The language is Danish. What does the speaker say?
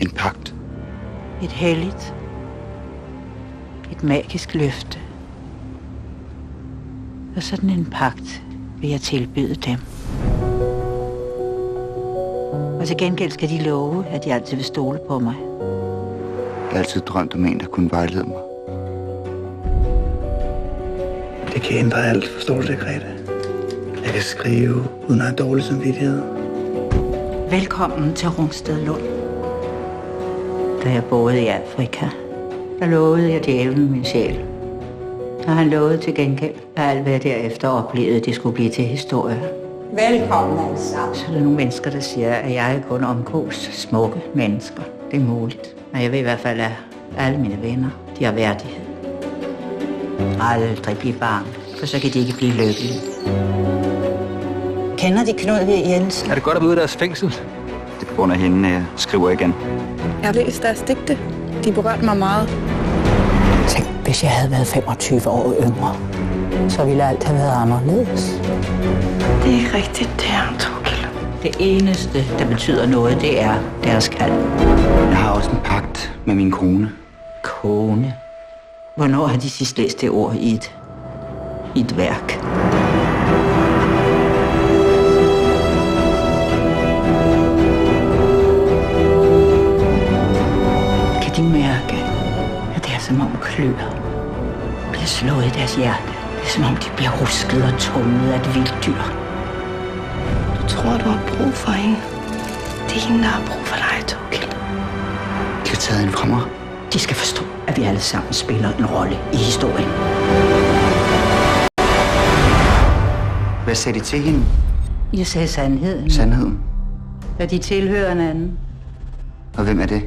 En pagt. Et helligt. Et magisk løfte. Og sådan en pagt vil jeg tilbyde dem. Og til gengæld skal de love, at de altid vil stole på mig. Jeg har altid drømt om en, der kunne vejlede mig. Det kan ændre alt, forstår du det, Grete? Jeg kan skrive uden at have dårlig samvittighed. Velkommen til Rungsted Lund. Da jeg boede i Afrika, der lovede jeg djævlen min sjæl. Og han lovede til gengæld, at alt hvad jeg derefter oplevede, det skulle blive til historie. Velkommen alle sammen. Så er der nogle mennesker, der siger, at jeg kun omgås smukke mennesker. Det er muligt. Men jeg ved i hvert fald, at alle mine venner, de har værdighed. Aldrig blive bange, for så kan de ikke blive lykkelige. Kender de Knud V. Jensen? Er det godt at være ude af deres fængsel? Det er på grund af hende, jeg skriver igen. Jeg har læst deres digte. De berørte mig meget. Tænk, hvis jeg havde været 25 år yngre, så ville alt have været anderledes. Det er ikke rigtigt, det er Torkild. Det eneste, der betyder noget, det er deres kald. Jeg har også en pagt med min kone. Kone. Hvornår har de sidst læst det ord i et værk? Kan de mærke, at det er som om klør bliver slået i deres hjerte? Det er som om de bliver rusket og tumlet af et vildt dyr. Du tror, du har brug for hende. Det er hende, der har brug for dig, Torkild. De har taget hende fra mig. De skal forstå, at vi alle sammen spiller en rolle i historien. Hvad sagde de til hende? Jeg sagde sandheden. Sandheden. At de tilhører en anden. Og hvem er det?